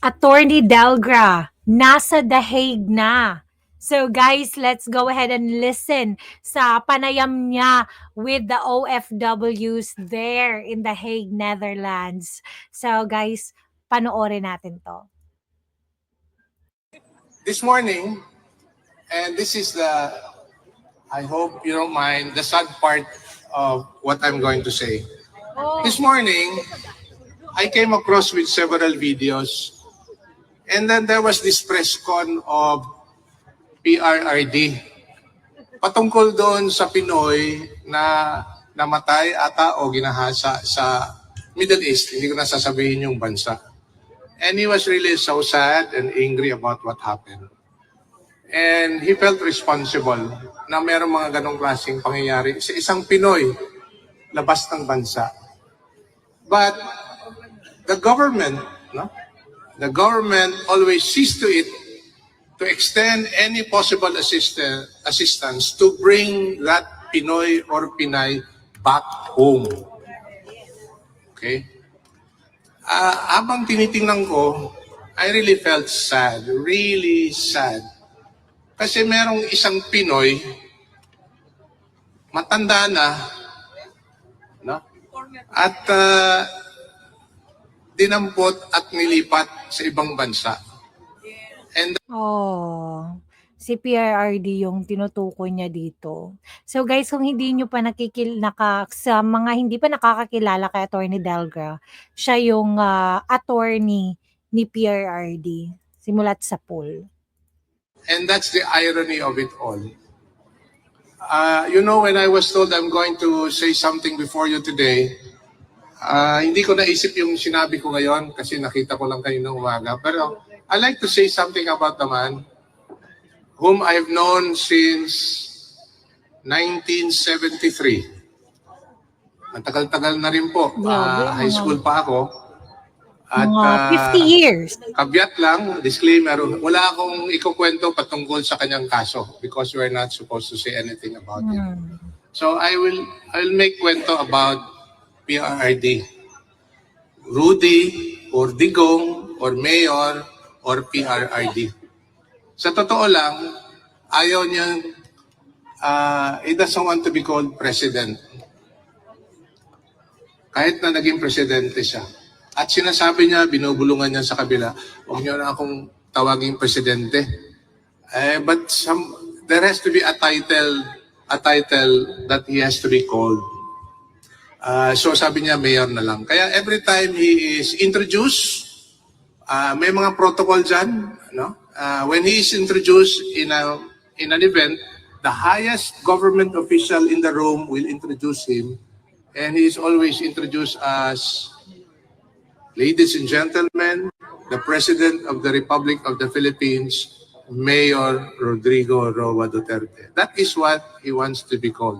Attorney Delgra, nasa The Hague na. So guys, let's go ahead and listen sa panayam niya with the OFWs there in The Hague, Netherlands. So guys, panoorin natin to. This morning, and this is I hope you don't mind, the sad part of what I'm going to say. This morning, I came across with several videos, and then there was this press con of PRRD patungkol doon sa Pinoy na namatay ata o ginahasa sa Middle East. Hindi ko na sasabihin yung bansa. And he was really so sad and angry about what happened. And he felt responsible na mayroong mga ganong klaseng pangyayari sa isang Pinoy labas ng bansa. But the government, no? The government always sees to it to extend any possible assistance to bring that Pinoy or Pinay back home. Okay? Habang tinitingnan ko, I really felt sad, really sad. Kasi merong isang Pinoy, matanda na, no? At dinampot at nilipat sa ibang bansa. And si PRRD yung tinutukoy niya dito. So guys, kung hindi nyo pa sa mga hindi pa nakakakilala kay Attorney Delgra, siya yung attorney ni PRRD simulat sa pool. And that's the irony of it all. You know, when I was told I'm going to say something before you today, hindi ko naisip yung sinabi ko ngayon kasi nakita ko lang kayo ng umaga. Pero I'd like to say something about the man whom I've known since 1973. Matagal-tagal na rin po. High school pa ako. At 50 years. Kabyat lang, disclaimer, wala akong ikukwento patungkol sa kanyang kaso because we're not supposed to say anything about it. So I'll make kwento about PRRD. Rudy or Digong or Mayor or PRRD. Sa totoo lang, ayaw niyang, he doesn't want to be called president. Kahit na naging presidente siya. At sinasabi niya, binubulungan niya sa kabila, huwag niyo na akong tawaging presidente. But there has to be a title that he has to be called. So sabi niya, mayor na lang. Kaya every time he is introduced, may mga protocol dyan. No? When he is introduced in an event, the highest government official in the room will introduce him. And he is always introduced as, ladies and gentlemen, the President of the Republic of the Philippines, Mayor Rodrigo Roa Duterte. That is what he wants to be called.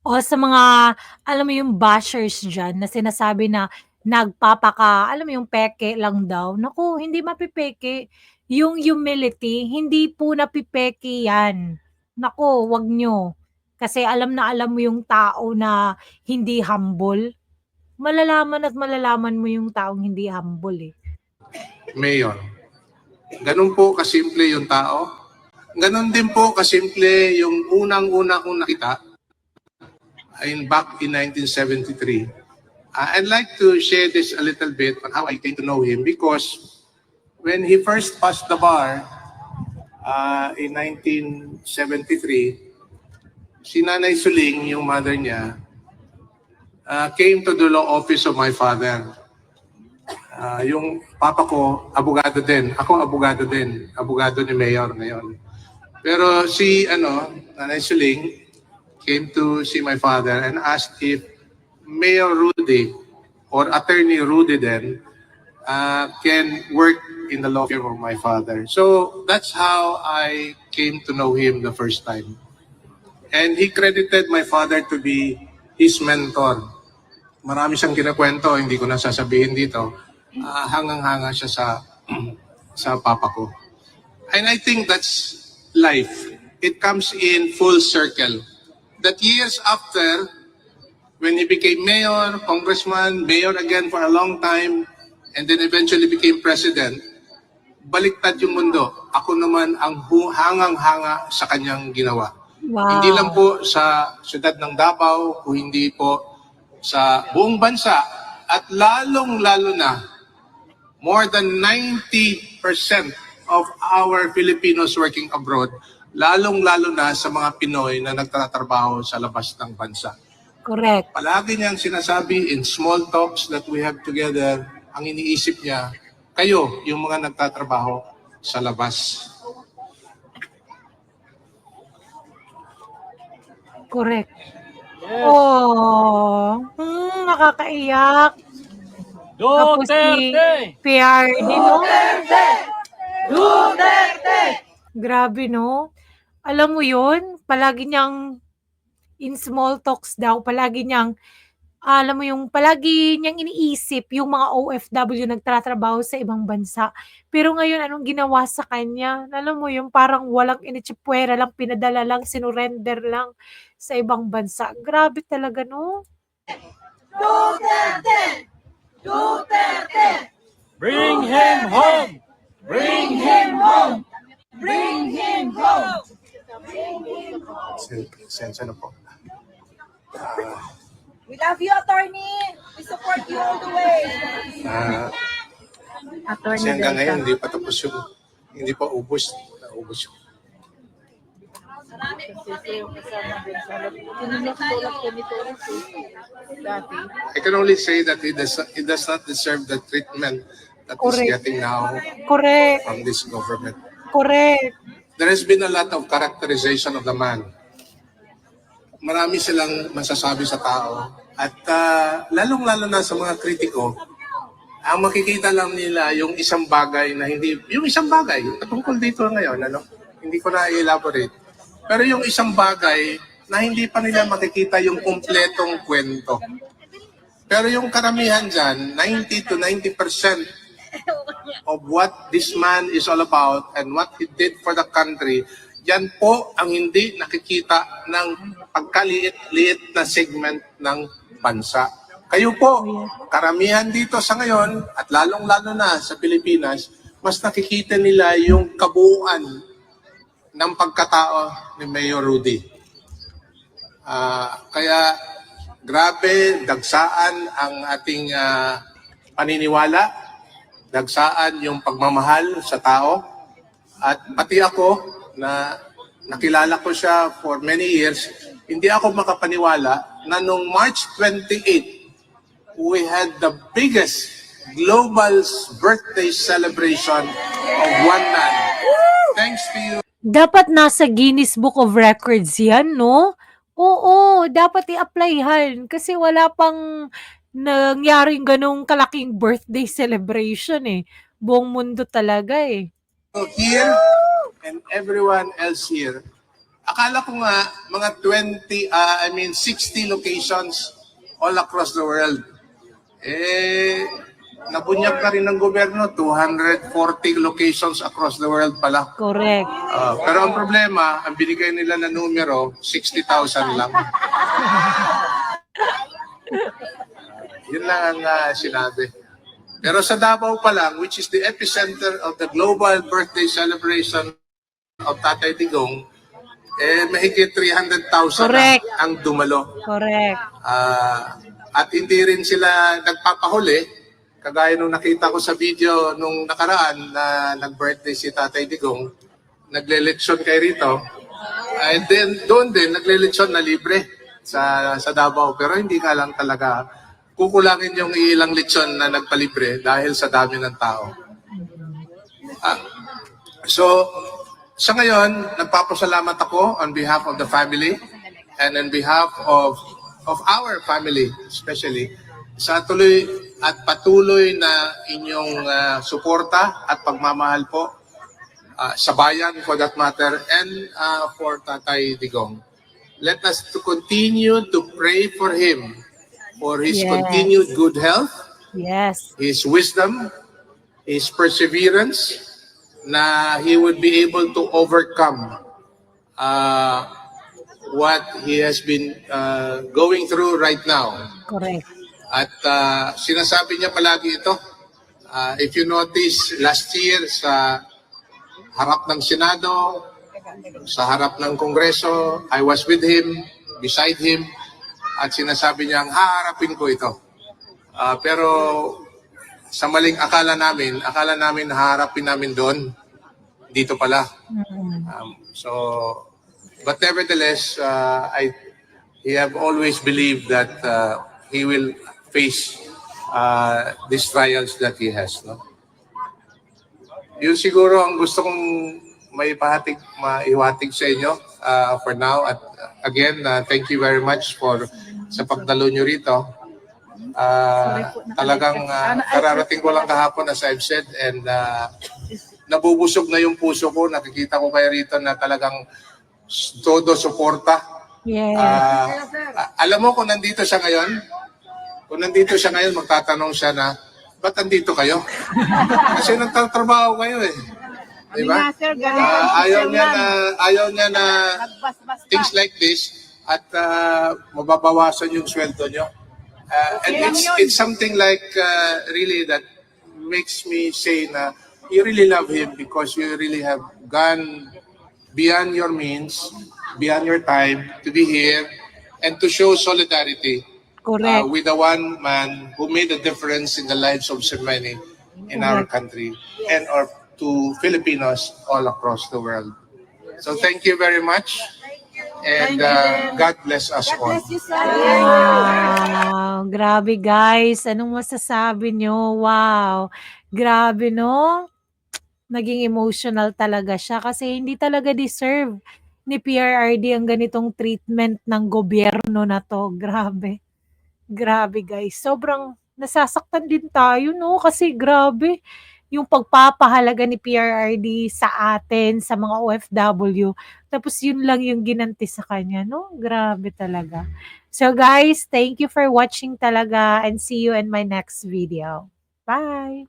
O sa mga, alam mo yung bashers dyan na sinasabi na alam mo yung peke lang daw. Naku, hindi mapipeke. Yung humility, hindi po napipeke yan. Naku, wag nyo. Kasi alam mo yung tao na hindi humble. Malalaman at malalaman mo yung taong hindi humble eh. Mayor. Ganun po kasimple yung tao. Ganun din po kasimple yung unang-una kong nakita back in 1973. I'd like to share this a little bit on how I came to know him because when he first passed the bar in 1973, si Nanay Suling, yung mother niya, came to the law office of my father. Yung papa ko, abogado din. Ako, abogado din. Abogado ni Mayor ngayon. Pero si Nanay Suling came to see my father and asked if Mayor Rudy or Attorney Rudy then can work in the law firm of my father. So that's how I came to know him the first time. And he credited my father to be his mentor. Marami siyang kinakwento, hindi ko na sasabihin dito. Hangang-hanga siya sa papa ko. And I think that's life. It comes in full circle. That years after, when he became mayor, congressman, mayor again for a long time, and then eventually became president, baliktad yung mundo. Ako naman ang hangang-hanga sa kanyang ginawa. Hindi lang Wow. po sa siyudad ng Davao, kung hindi po sa buong bansa, at lalong-lalo na, more than 90% of our Filipinos working abroad, lalong-lalo na sa mga Pinoy na nagtatrabaho sa labas ng bansa. Correct. Palagi niyang sinasabi in small talks that we have together, ang iniisip niya, kayo, yung mga nagtatrabaho sa labas. Correct. Oh, nakakaiyak. Tapos si Duterte! PRD, no? Duterte! Grabe, no? Alam mo yun, palagi niyang in small talks daw, palagi niyang, alam mo yung palagi niyang iniisip yung mga OFW nagtatrabaho sa ibang bansa. Pero ngayon, anong ginawa sa kanya? Alam mo yung parang walang initsipwera lang, pinadala lang, sinurrender lang sa ibang bansa. Grabe talaga, no? Bring him home! Bring him home! Bring him home! Sensya na po. We love you, attorney. We support you all the way. Kasi hanggang ngayon, hindi pa tapos yung, hindi pa ubos. Naubos yung. I can only say that he does not deserve the treatment that he's Correct. getting now Correct. from this government. Correct. There has been a lot of characterization of the man. Marami silang masasabi sa tao. At lalong-lalo na sa mga kritiko, ang makikita lang nila yung isang bagay na hindi, yung isang bagay, patungkol dito ngayon, hindi ko na i-elaborate. Pero yung isang bagay na hindi pa nila makikita yung kumpletong kwento. Pero yung karamihan dyan, 90 to 90% of what this man is all about and what he did for the country, yan po ang hindi nakikita ng pagkaliit-liit na segment ng bansa. Kayo po, karamihan dito sa ngayon, at lalong-lalo na sa Pilipinas, mas nakikita nila yung kabuuan ng pagkatao ni Mayor Rudy. Kaya grabe, dagsaan ang ating paniniwala, dagsaan yung pagmamahal sa tao, at pati ako na nakilala ko siya for many years, hindi ako makapaniwala na nung March 28, we had the biggest global birthday celebration of one man. Thanks to you. Dapat nasa Guinness Book of Records yan, no? Oo, dapat i-applyan kasi wala pang nangyaring ganong kalaking birthday celebration eh. Buong mundo talaga eh. Here and everyone else here. Akala ko nga mga 60 locations all across the world. Nabunyag na rin ng gobyerno, 240 locations across the world pala. Correct. Pero ang problema, ang binigay nila na numero, 60,000 lang. Yun lang ang sinabi. Pero sa Davao pa lang, which is the epicenter of the global birthday celebration of Tatay Digong, mahigit 300,000 Correct. ang dumalo. Correct. At hindi rin sila nagpapahuli, kagaya nung nakita ko sa video nung nakaraan na nag-birthday si Tatay Digong, nagle-leksyon kay rito. And then doon din, nagle-leksyon na libre sa Davao. Pero hindi nga lang talaga kukulangin yung ilang leksyon na nagpalibre dahil sa dami ng tao. So, sa ngayon, nagpapasalamat ako on behalf of the family and on behalf of our family especially sa tuloy at patuloy na inyong suporta at pagmamahal po sa bayan for that matter and for Tatay Digong. Let us to continue to pray for him, for his Yes. continued good health, Yes. his wisdom, his perseverance, na he would be able to overcome what he has been going through right now. Correct. At sinasabi niya palagi ito, If you notice, last year sa harap ng Senado, sa harap ng Kongreso, I was with him, beside him, at sinasabi niyang haharapin ko ito. Pero sa maling akala namin haharapin namin doon, dito pala. But nevertheless, he have always believed that he will face these trials that he has. No? Yun siguro ang gusto kong maiwatig sa inyo for now. At again, thank you very much sa pagdalo nyo rito. Talagang kararating ko lang kahapon, as I've said, and nabubusog na yung puso ko. Nakikita ko kayo rito na talagang todo suporta. Yes. Alam mo kung nandito siya ngayon, magtatanong siya na, ba't nandito kayo? Kasi nagtatrabaho kayo eh. Diba? Ayaw niya na things like this at mababawasan yung sweldo nyo. And it's something like really that makes me say na you really love him because you really have gone beyond your means, beyond your time to be here and to show solidarity with the one man who made a difference in the lives of so many in our country and to Filipinos all across the world. So thank you very much. And God bless us all. Wow, grabe guys. Anong masasabi nyo? Wow, grabe no? Naging emotional talaga siya kasi hindi talaga deserve ni PRRD ang ganitong treatment ng gobyerno na to. Grabe. Grabe guys. Sobrang nasasaktan din tayo no? Kasi grabe yung pagpapahalaga ni PRRD sa atin, sa mga OFW. Tapos yun lang yung ginanti sa kanya, no? Grabe talaga. So guys, thank you for watching talaga and see you in my next video. Bye!